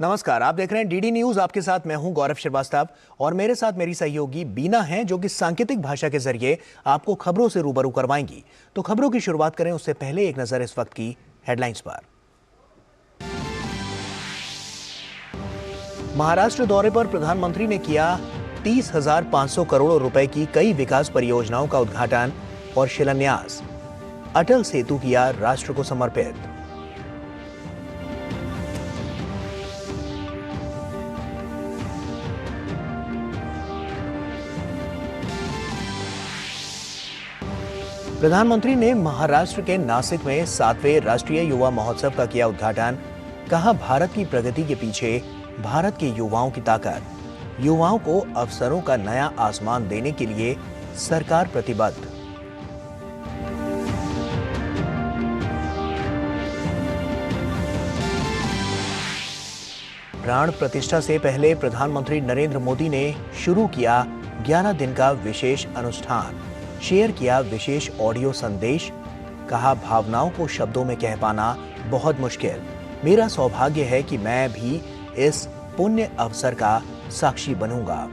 नमस्कार, आप देख रहे हैं डीडी न्यूज। आपके साथ मैं हूं गौरव श्रीवास्तव और मेरे साथ मेरी सहयोगी बीना हैं, जो कि सांकेतिक भाषा के जरिए आपको खबरों से रूबरू करवाएंगी। तो खबरों की शुरुआत करें उससे पहले एक नजर इस वक्त की हेडलाइंस पर। महाराष्ट्र दौरे पर प्रधानमंत्री ने किया 30,500 करोड़ रुपए की कई विकास परियोजनाओं का उद्घाटन और शिलान्यास। अटल सेतु किया राष्ट्र को समर्पित। प्रधानमंत्री ने महाराष्ट्र के नासिक में 7वें राष्ट्रीय युवा महोत्सव का किया उद्घाटन। कहा, भारत की प्रगति के पीछे भारत के युवाओं की ताकत। युवाओं को अवसरों का नया आसमान देने के लिए सरकार प्रतिबद्ध। प्राण प्रतिष्ठा से पहले प्रधानमंत्री नरेंद्र मोदी ने शुरू किया 11 दिन का विशेष अनुष्ठान। शेयर किया विशेष ऑडियो संदेश। कहा, भावनाओं को शब्दों में कह पाना बहुत मुश्किल। मेरा सौभाग्य है कि मैं भी इस पुण्य अवसर का साक्षी बनूंगा।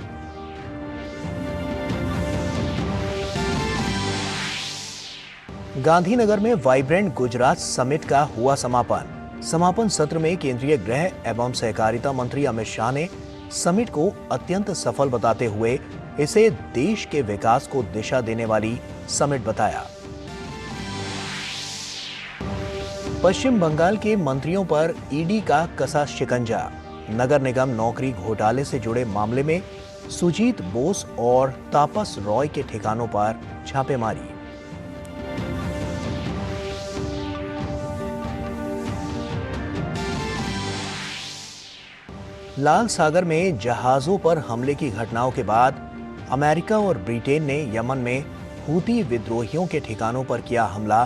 गांधीनगर में वाइब्रेंट गुजरात समिट का हुआ समापन। समापन सत्र में केंद्रीय गृह एवं सहकारिता मंत्री अमित शाह ने समिट को अत्यंत सफल बताते हुए इसे देश के विकास को दिशा देने वाली समिट बताया। पश्चिम बंगाल के मंत्रियों पर ईडी का कसा शिकंजा। नगर निगम नौकरी घोटाले से जुड़े मामले में सुजीत बोस और तापस रॉय के ठिकानों पर छापेमारी। लाल सागर में जहाजों पर हमले की घटनाओं के बाद अमेरिका और ब्रिटेन ने यमन में हूती विद्रोहियों के ठिकानों पर किया हमला।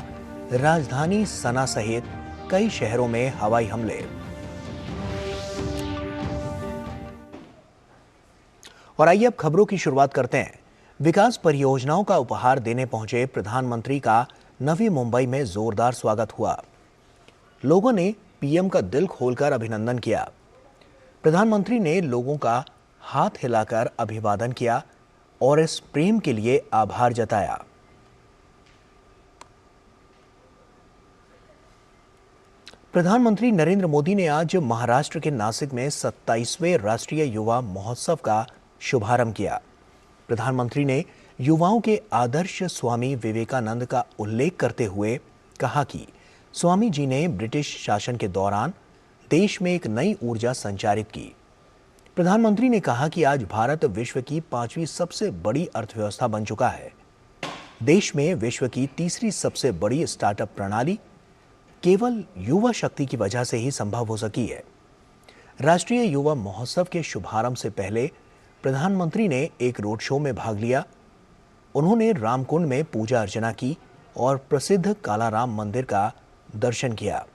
राजधानी सना सहित कई शहरों में हवाई हमले। और आइए अब खबरों की शुरुआत करते हैं। विकास परियोजनाओं का उपहार देने पहुंचे प्रधानमंत्री का नवी मुंबई में जोरदार स्वागत हुआ। लोगों ने पीएम का दिल खोलकर अभिनंदन किया। प्रधानमंत्री ने लोगों का हाथ हिलाकर अभिवादन किया और इस प्रेम के लिए आभार जताया। प्रधानमंत्री नरेंद्र मोदी ने आज महाराष्ट्र के नासिक में 27वें राष्ट्रीय युवा महोत्सव का शुभारंभ किया। प्रधानमंत्री ने युवाओं के आदर्श स्वामी विवेकानंद का उल्लेख करते हुए कहा कि स्वामी जी ने ब्रिटिश शासन के दौरान देश में एक नई ऊर्जा संचारित की। प्रधानमंत्री ने कहा कि आज भारत विश्व की 5वीं सबसे बड़ी अर्थव्यवस्था बन चुका है। देश में विश्व की 3री सबसे बड़ी स्टार्टअप प्रणाली केवल युवा शक्ति की वजह से ही संभव हो सकी है। राष्ट्रीय युवा महोत्सव के शुभारंभ से पहले प्रधानमंत्री ने एक रोड शो में भाग लिया। उन्होंने रामकुंड में पूजा अर्चना की और प्रसिद्ध कालाराम मंदिर का दर्शन किया।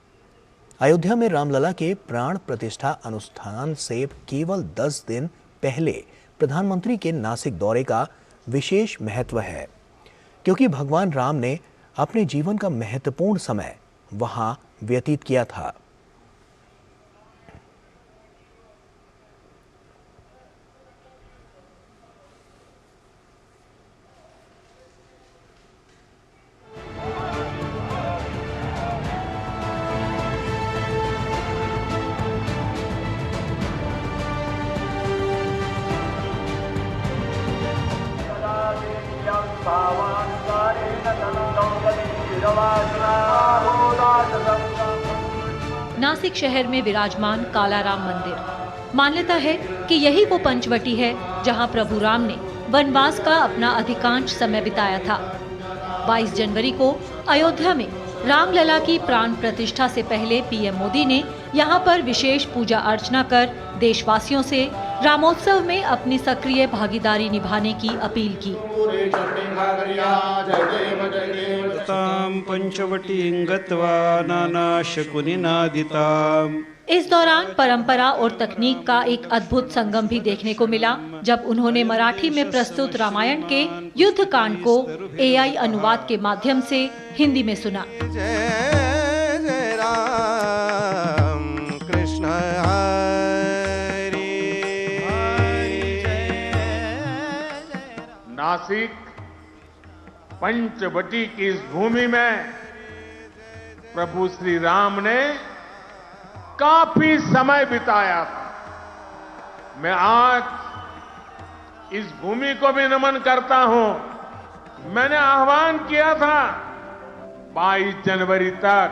अयोध्या में रामलला के प्राण प्रतिष्ठा अनुष्ठान से केवल 10 दिन पहले प्रधानमंत्री के नासिक दौरे का विशेष महत्व है, क्योंकि भगवान राम ने अपने जीवन का महत्वपूर्ण समय वहां व्यतीत किया था। नासिक शहर में विराजमान कालाराम मंदिर। मान्यता है कि यही वो पंचवटी है जहां प्रभु राम ने वनवास का अपना अधिकांश समय बिताया था। 22 जनवरी को अयोध्या में रामलला की प्राण प्रतिष्ठा से पहले पीएम मोदी ने यहां पर विशेष पूजा अर्चना कर देशवासियों से रामोत्सव में अपनी सक्रिय भागीदारी निभाने की अपील की। पंचवटीं गत्वा नानाशकुनिनादिताम्। इस दौरान परंपरा और तकनीक का एक अद्भुत संगम भी देखने को मिला, जब उन्होंने मराठी में प्रस्तुत रामायण के युद्ध कांड को एआई अनुवाद के माध्यम से हिंदी में सुना। जय जय राम कृष्ण नासिक पंचवटी की इस भूमि में प्रभु श्री राम ने काफी समय बिताया था। मैं आज इस भूमि को भी नमन करता हूं। मैंने आह्वान किया था 22 जनवरी तक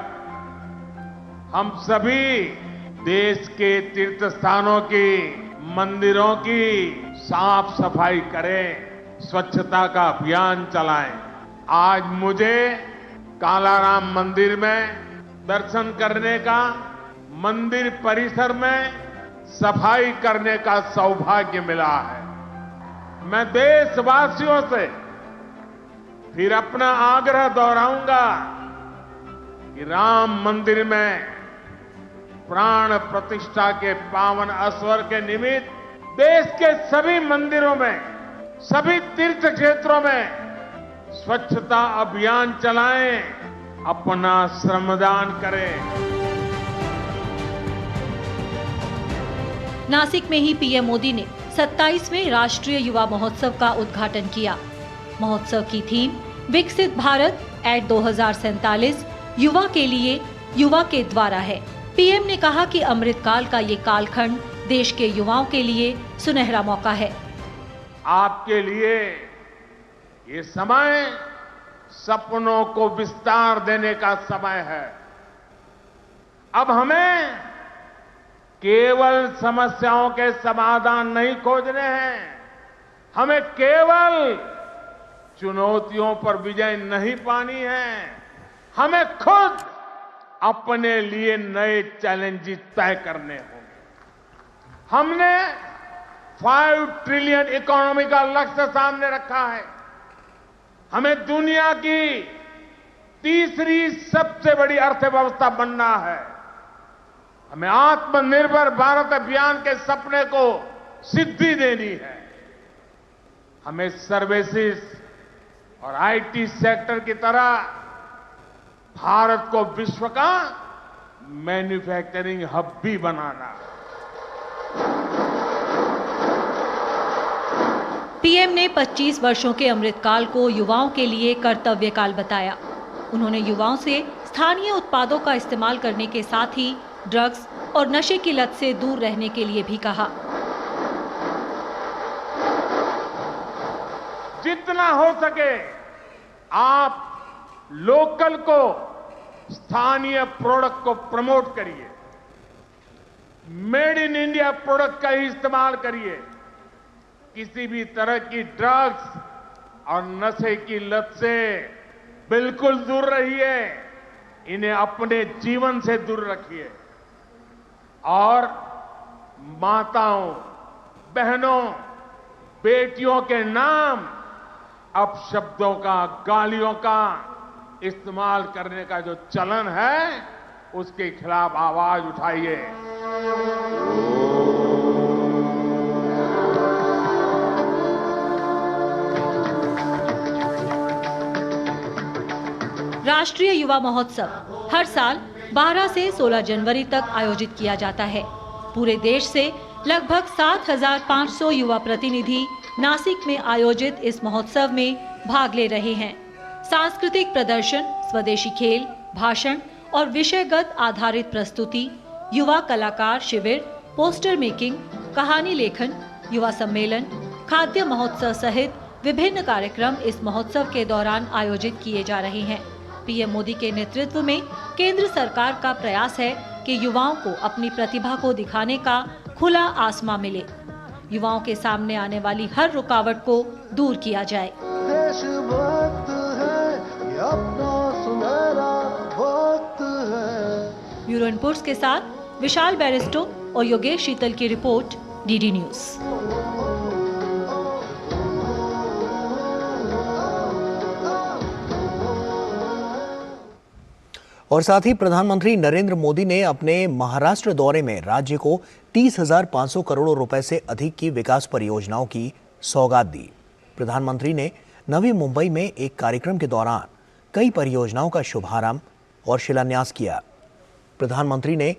हम सभी देश के तीर्थ स्थानों की, मंदिरों की साफ सफाई करें, स्वच्छता का अभियान चलाएं। आज मुझे कालाराम मंदिर में दर्शन करने का, मंदिर परिसर में सफाई करने का सौभाग्य मिला है। मैं देशवासियों से फिर अपना आग्रह दोहराऊंगा कि राम मंदिर में प्राण प्रतिष्ठा के पावन अवसर के निमित्त देश के सभी मंदिरों में, सभी तीर्थ क्षेत्रों में स्वच्छता अभियान चलाएं, अपना श्रमदान करें। नासिक में ही पीएम मोदी ने 27वें राष्ट्रीय युवा महोत्सव का उद्घाटन किया। महोत्सव की थीम विकसित भारत @ 2047 युवा के लिए, युवा के द्वारा है। पीएम ने कहा कि अमृतकाल का ये कालखंड देश के युवाओं के लिए सुनहरा मौका है। आपके लिए ये समय सपनों को विस्तार देने का समय है। अब हमें केवल समस्याओं के समाधान नहीं खोजने हैं, हमें केवल चुनौतियों पर विजय नहीं पानी है, हमें खुद अपने लिए नए चैलेंजेस तय करने होंगे। हमने 5 ट्रिलियन इकोनॉमी का लक्ष्य सामने रखा है। हमें दुनिया की तीसरी सबसे बड़ी अर्थव्यवस्था बनना है। हमें आत्मनिर्भर भारत अभियान के सपने को सिद्धि देनी है। हमें सर्विसेज और आईटी सेक्टर की तरह भारत को विश्व का मैन्युफैक्चरिंग हब भी बनाना। पीएम ने 25 वर्षों के अमृतकाल को युवाओं के लिए कर्तव्य काल बताया। उन्होंने युवाओं से स्थानीय उत्पादों का इस्तेमाल करने के साथ ही ड्रग्स और नशे की लत से दूर रहने के लिए भी कहा। जितना हो सके आप लोकल को, स्थानीय प्रोडक्ट को प्रमोट करिए, मेड इन इंडिया प्रोडक्ट का ही इस्तेमाल करिए। किसी भी तरह की ड्रग्स और नशे की लत से बिल्कुल दूर रहिए। इन्हें अपने जीवन से दूर रखिए और माताओं, बहनों, बेटियों के नाम अपशब्दों का, गालियों का इस्तेमाल करने का जो चलन है, उसके खिलाफ आवाज उठाइए। राष्ट्रीय युवा महोत्सव हर साल 12 से 16 जनवरी तक आयोजित किया जाता है। पूरे देश से लगभग 7,500 युवा प्रतिनिधि नासिक में आयोजित इस महोत्सव में भाग ले रहे हैं। सांस्कृतिक प्रदर्शन, स्वदेशी खेल, भाषण और विषयगत आधारित प्रस्तुति, युवा कलाकार शिविर, पोस्टर मेकिंग, कहानी लेखन, युवा सम्मेलन, खाद्य महोत्सव सहित विभिन्न कार्यक्रम इस महोत्सव के दौरान आयोजित किए जा रहे हैं। पीएम मोदी के नेतृत्व में केंद्र सरकार का प्रयास है कि युवाओं को अपनी प्रतिभा को दिखाने का खुला आसमां मिले। युवाओं के सामने आने वाली हर रुकावट को दूर किया जाए। देशभक्त है, ये अपना सुनहरा वक्त है। ब्यूरो रिपोर्ट्स के साथ विशाल बैरिस्टो और योगेश शीतल की रिपोर्ट, डीडी न्यूज। और साथ ही प्रधानमंत्री नरेंद्र मोदी ने अपने महाराष्ट्र दौरे में राज्य को 30,500 करोड़ रुपए से अधिक की विकास परियोजनाओं की सौगात दी। प्रधानमंत्री ने नवी मुंबई में एक कार्यक्रम के दौरान कई परियोजनाओं का शुभारंभ और शिलान्यास किया। प्रधानमंत्री ने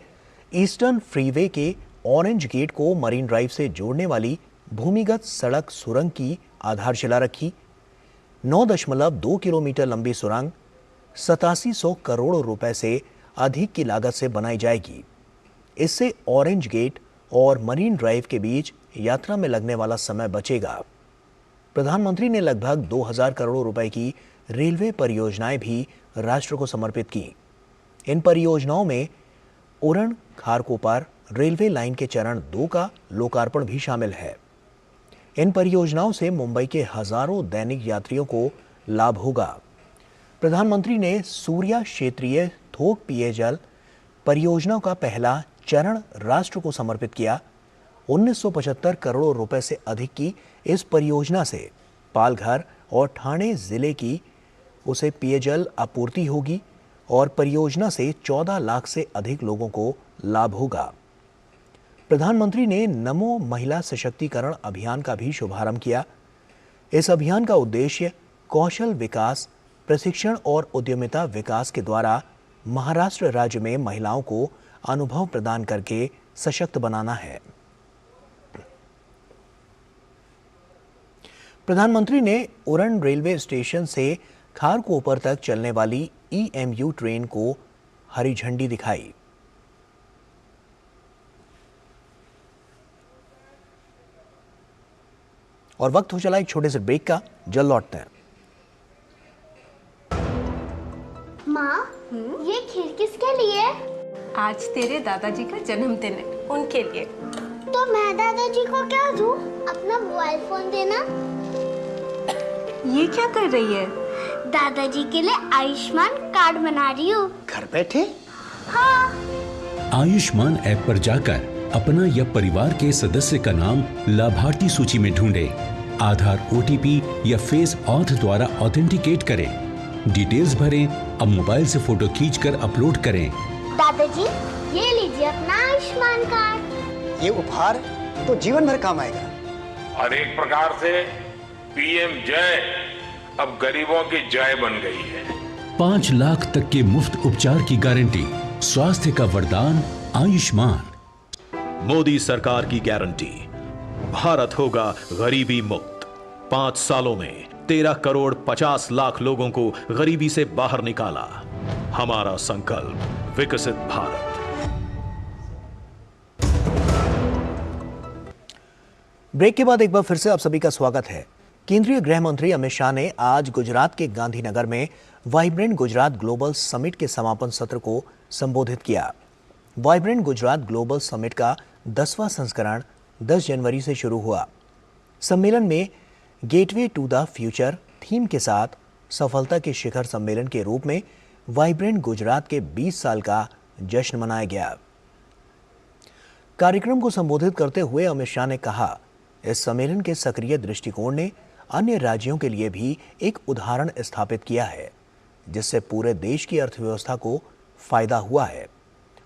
ईस्टर्न फ्रीवे के ऑरेंज गेट को मरीन ड्राइव से जोड़ने वाली भूमिगत सड़क सुरंग की आधारशिला रखी। 9.2 किलोमीटर लंबी सुरंग 8700 करोड़ रुपए से अधिक की लागत से बनाई जाएगी। इससे ऑरेंज गेट और मरीन ड्राइव के बीच यात्रा में लगने वाला समय बचेगा। प्रधानमंत्री ने लगभग 2000 करोड़ रुपए की रेलवे परियोजनाएं भी राष्ट्र को समर्पित की। इन परियोजनाओं में उरण खारकोपर रेलवे लाइन के चरण 2 का लोकार्पण भी शामिल है। इन परियोजनाओं से मुंबई के हजारों दैनिक यात्रियों को लाभ होगा। प्रधानमंत्री ने सूर्या क्षेत्रीय थोक पेयजल परियोजना का पहला चरण राष्ट्र को समर्पित किया। 1975 करोड़ रुपए से अधिक की इस परियोजना से पालघर और ठाणे जिले की उसे पेयजल आपूर्ति होगी और परियोजना से 14 लाख से अधिक लोगों को लाभ होगा। प्रधानमंत्री ने नमो महिला सशक्तिकरण अभियान का भी शुभारंभ किया। इस अभियान का उद्देश्य कौशल विकास, प्रशिक्षण और उद्यमिता विकास के द्वारा महाराष्ट्र राज्य में महिलाओं को अनुभव प्रदान करके सशक्त बनाना है। प्रधानमंत्री ने उरण रेलवे स्टेशन से खारकोपर तक चलने वाली EMU ट्रेन को हरी झंडी दिखाई। और वक्त हो चला एक छोटे से ब्रेक का, जल्द लौटते हैं। माँ, ये खीर किसके लिए? आज तेरे दादाजी का जन्मदिन है, उनके लिए। तो मैं दादाजी को क्या दूँ? अपना मोबाइल फोन देना। ये क्या कर रही है? दादाजी के लिए आयुष्मान कार्ड बना रही हूँ। घर बैठे? हाँ। आयुष्मान ऐप पर जाकर अपना या परिवार के सदस्य का नाम लाभार्थी सूची में ढूंढें, आधार, OTP या फेस ऑथ द्वारा ऑथेंटिकेट करें, डिटेल्स भरें, अब मोबाइल से फोटो खींचकर अपलोड करें। दादाजी, ये लीजिए अपना आयुष्मान कार्ड। ये उपहार तो जीवन भर काम आएगा। और एक प्रकार से PM जय अब गरीबों की जय बन गई है। 5 लाख तक के मुफ्त उपचार की गारंटी, स्वास्थ्य का वरदान आयुष्मान। मोदी सरकार की गारंटी, भारत होगा गरीबी मुक्त। 5 सालों में 13 करोड़ 50 लाख लोगों को गरीबी से बाहर निकाला। हमारा संकल्प विकसित भारत। ब्रेक के बाद एक बार फिर से आप सभी का स्वागत है। केंद्रीय गृह मंत्री अमित शाह ने आज गुजरात के गांधीनगर में वाइब्रेंट गुजरात ग्लोबल समिट के समापन सत्र को संबोधित किया। वाइब्रेंट गुजरात ग्लोबल समिट का 10वां संस्करण 10 जनवरी से शुरू हुआ। सम्मेलन में gateway to the future theme के साथ सफलता के शिखर सम्मेलन के रूप में वाइब्रेंट गुजरात के 20 साल का जश्न मनाया गया। कार्यक्रम को संबोधित करते हुए अमित शाह ने कहा, इस सम्मेलन के सक्रिय दृष्टिकोण ने अन्य राज्यों के लिए भी एक उदाहरण स्थापित किया है, जिससे पूरे देश की अर्थव्यवस्था को फायदा हुआ है।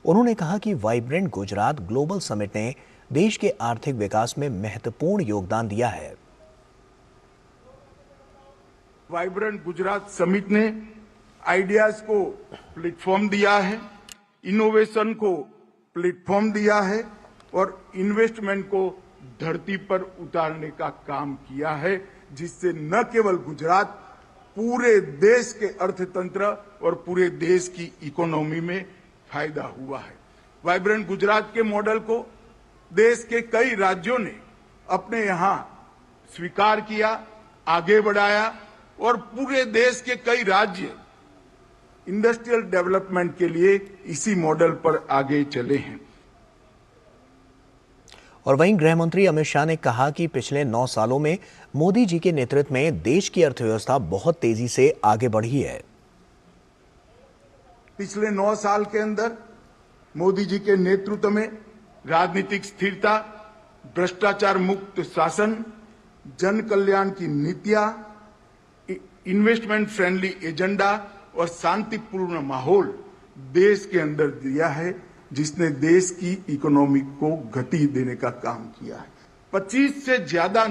उन्होंने कहा कि वाइब्रेंट गुजरात ग्लोबल समिट ने देश के आर्थिक विकास में महत्वपूर्ण योगदान दिया है। वाइब्रेंट गुजरात समिट ने आइडियाज को प्लेटफॉर्म दिया है, इनोवेशन को प्लेटफॉर्म दिया है और इन्वेस्टमेंट को धरती पर उतारने का काम किया है, जिससे न केवल गुजरात, पूरे देश के अर्थतंत्र और पूरे देश की इकोनॉमी में फायदा हुआ है। वाइब्रेंट गुजरात के मॉडल को देश के कई राज्यों ने अपने यहां स्वीकार किया, आगे बढ़ाया और पूरे देश के कई राज्य इंडस्ट्रियल डेवलपमेंट के लिए इसी मॉडल पर आगे चले हैं। और वहीं गृह मंत्री अमित शाह ने कहा कि पिछले 9 सालों में मोदी जी के नेतृत्व में देश की अर्थव्यवस्था बहुत तेजी से आगे बढ़ी है। पिछले 9 साल के अंदर मोदी जी के नेतृत्व में राजनीतिक स्थिरता, भ्रष्टाचार मुक्त शासन, जन कल्याण की नीतियां, इन्वेस्टमेंट फ्रेंडली एजेंडा और शांतिपूर्ण माहौल देश के अंदर दिया है, जिसने देश की इकोनॉमी को गति देने का काम किया है। 25 से ज्यादा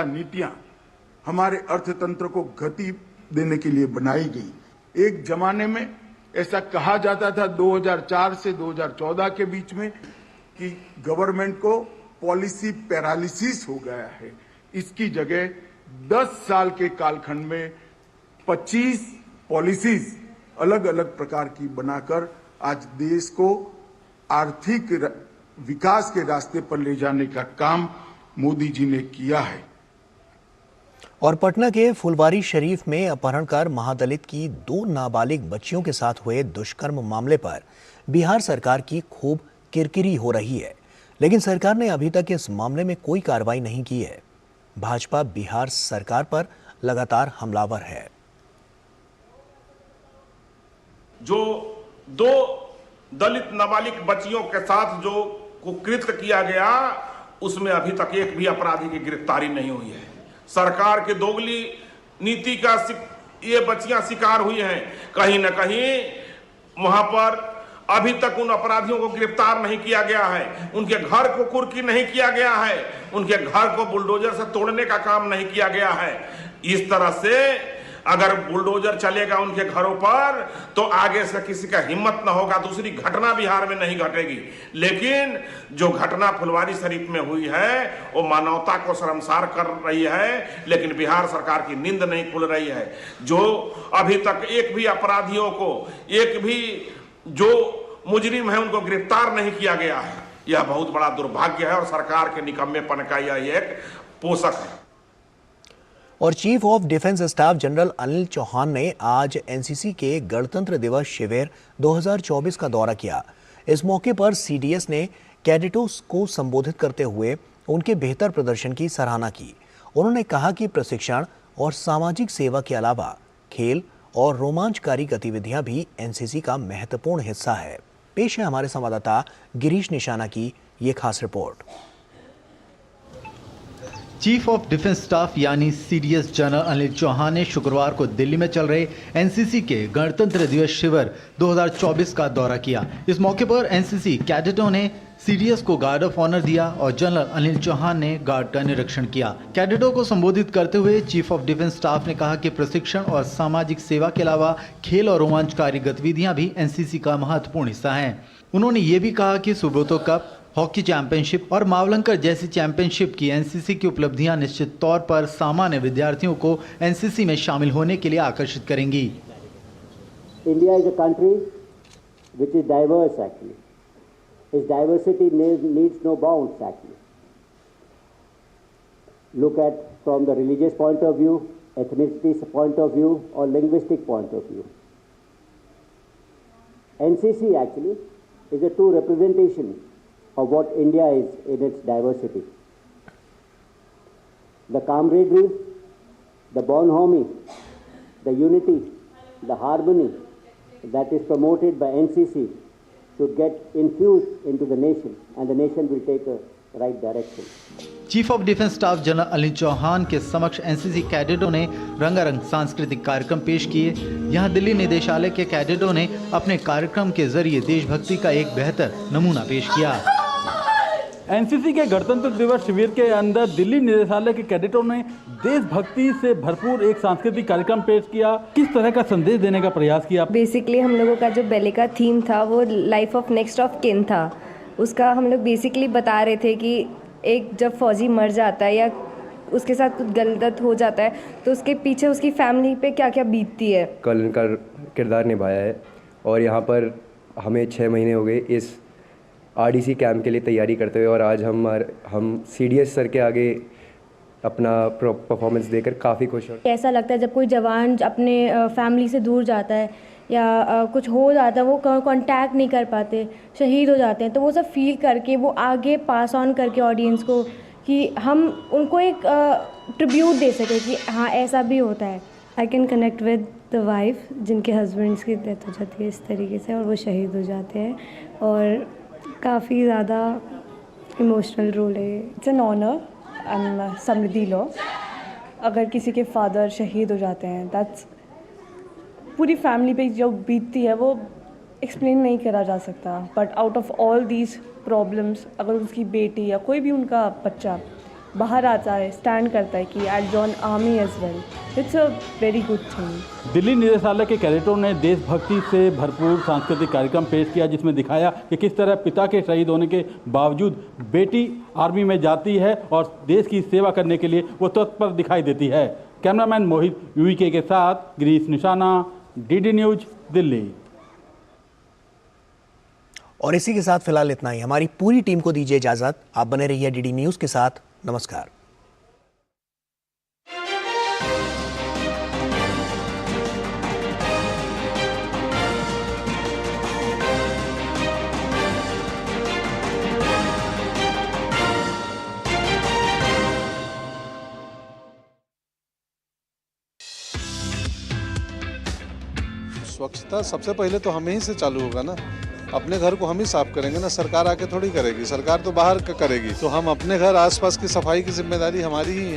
नीतियां हमारे अर्थतंत्र को गति देने के लिए बनाई गई। एक जमाने में ऐसा कहा जाता था 2004 से 2014 के बीच में कि गवर्नमेंट को पॉलिसी पैरालिसिस हो गया है। इसकी जगह 10 साल के कालखंड में 25 पॉलिसीज अलग अलग प्रकार की बनाकर आज देश को आर्थिक विकास के रास्ते पर ले जाने का काम मोदी जी ने किया है। और पटना के फुलवारी शरीफ में अपहरणकार महादलित की 2 नाबालिग बच्चियों के साथ हुए दुष्कर्म मामले पर बिहार सरकार की खूब किरकिरी हो रही है, लेकिन सरकार ने अभी तक इस मामले में कोई कार्रवाई नहीं की है। भाजपा बिहार सरकार पर लगातार हमलावर है। जो 2 दलित नाबालिग बच्चियों के साथ जो कुकृत्य किया गया, उसमें अभी तक एक भी अपराधी की गिरफ्तारी नहीं हुई है। सरकार के दोगली नीति का ये बच्चियां शिकार हुई हैं। कहीं न कहीं वहां पर अभी तक उन अपराधियों को गिरफ्तार नहीं किया गया है, उनके घर को कुर्की नहीं किया गया है, उनके घर को बुलडोजर से तोड़ने का काम नहीं किया गया है। इस तरह से अगर बुलडोजर चलेगा उनके घरों पर तो आगे से किसी का हिम्मत न होगा, दूसरी घटना बिहार में नहीं घटेगी। लेकिन जो घटना फुलवारी शरीफ में हुई है वो मानवता को शर्मसार कर रही है, लेकिन बिहार सरकार की नींद नहीं खुल रही है। जो अभी तक एक भी अपराधियों को, एक भी जो मुजरिम है उनको गिरफ्तार नहीं किया गया है, यह बहुत बड़ा दुर्भाग्य है और सरकार के निकम्मेपन का यह एक पोषक है। और chief of defence staff general Anil Chauhan ने आज एनसीसी के गणतंत्र दिवस शिविर 2024 का दौरा किया। इस मौके पर सीडीएस ने कैडेटों को संबोधित करते हुए उनके बेहतर प्रदर्शन की सराहना की। उन्होंने कहा कि प्रशिक्षण और सामाजिक सेवा के अलावा खेल और रोमांचकारी गतिविधियां भी एनसीसी का महत्वपूर्ण हिस्सा है। पेश है हमारे संवाददाता गिरीश निशाना की ये खास report. Chief of defence staff यानी सीडीएस जनरल अनिल चौहान ने शुक्रवार को दिल्ली में चल रहे एनसीसी के गणतंत्र दिवस शिविर 2024 का दौरा किया। इस मौके पर एनसीसी कैडेटों ने सीडीएस को गार्ड ऑफ ऑनर दिया और जनरल अनिल चौहान ने गार्ड का निरीक्षण किया। कैडेटों को संबोधित करते हुए चीफ ऑफ डिफेंस स्टाफ ने कहा कि प्रशिक्षण और सामाजिक सेवा के अलावा खेल और रोमांचकारी गतिविधियां भी एनसीसी का महत्वपूर्ण हिस्सा हैं। उन्होंने ये भी कहा कि सुब्रतो कप, हॉकी चैंपियनशिप और मावलंकर जैसी चैंपियनशिप की एनसीसी की उपलब्धियां निश्चित तौर पर सामान्य विद्यार्थियों को एनसीसी में शामिल होने के लिए आकर्षित करेंगी। India is a country which is diverse actually. Its diversity needs no bounds actually. Look at from the religious point of view, ethnicity point of view or linguistic point of view. NCC actually is a true representation of what India is in its diversity. The camaraderie, the bonhomie, the unity, the harmony that is promoted by NCC should get infused into the nation and the nation will take a right direction. Chief of defence staff general Anil Chauhan के समक्ष NCC कैडेटों ने रंगारंग सांस्कृतिक कार्यक्रम पेश किए। यहां दिल्ली निदेशालय के कैडेटों ने अपने कार्यक्रम के जरिए देशभक्ति का एक बेहतर नमूना पेश किया। एनसीसी के गणतंत्र दिवस शिविर के अंदर दिल्ली निदेशालय के कैडेटों ने देशभक्ति से भरपूर एक सांस्कृतिक कार्यक्रम पेश किया। किस तरह का संदेश देने का प्रयास किया? बेसिकली हम लोगों का जो बैले का थीम था वो life of next of kin था। उसका हम लोग बेसिकली बता रहे थे कि एक जब फौजी मर जाता है या उसके साथ कुछ गलत हो जाता है तो उसके पीछे उसकी फैमिली पे क्या क्या बीतती है। कल का किरदार निभाया है और यहाँ पर हमें 6 महीने हो गए इस आरडीसी कैंप के लिए तैयारी करते हुए और आज हम सीडीएस सर के आगे अपना परफॉर्मेंस देकर काफ़ी खुश हैं। ऐसा लगता है जब कोई जवान अपने फैमिली से दूर जाता है या कुछ हो जाता है, वो कांटेक्ट नहीं कर पाते, शहीद हो जाते हैं, तो वो सब फील करके वो आगे पास ऑन करके ऑडियंस को कि हम उनको एक ट्रिब्यूट दे सके कि हाँ ऐसा भी होता है। I can connect with the wife जिनके हस्बैंड्स की डेथ हो जाती है इस तरीके से और वो शहीद हो जाते हैं और काफ़ी ज़्यादा इमोशनल रोल है। इट्स एन ऑनर एंड समृद्धि लॉ। अगर किसी के फादर शहीद हो जाते हैं दैट्स पूरी फैमिली पे जो बीतती है वो एक्सप्लेन नहीं करा जा सकता। But out of all these problems अगर उसकी बेटी या कोई भी उनका बच्चा बाहर आता है, स्टैंड करता है कि I join army as well, it's a very good thing. Delhi निदेशालय के कैडेटों ने देशभक्ति से भरपूर सांस्कृतिक कार्यक्रम पेश किया, जिसमें दिखाया कि किस तरह पिता के शहीद होने के बावजूद बेटी आर्मी में जाती है और देश की सेवा करने के लिए वो तत्पर दिखाई देती है। कैमरामैन मोहित यूके के साथ गिरीश निशाना, डीडी न्यूज, दिल्ली। और इसी के साथ फिलहाल इतना ही। हमारी पूरी टीम को दीजिए इजाजत। आप बने रहिए डीडी न्यूज के साथ। नमस्कार। स्वच्छता सबसे पहले तो हमें ही से चालू होगा ना। अपने घर को हम ही साफ करेंगे ना, सरकार आके थोड़ी करेगी। सरकार तो बाहर का करेगी, तो हम अपने घर आसपास की सफाई की जिम्मेदारी हमारी ही है।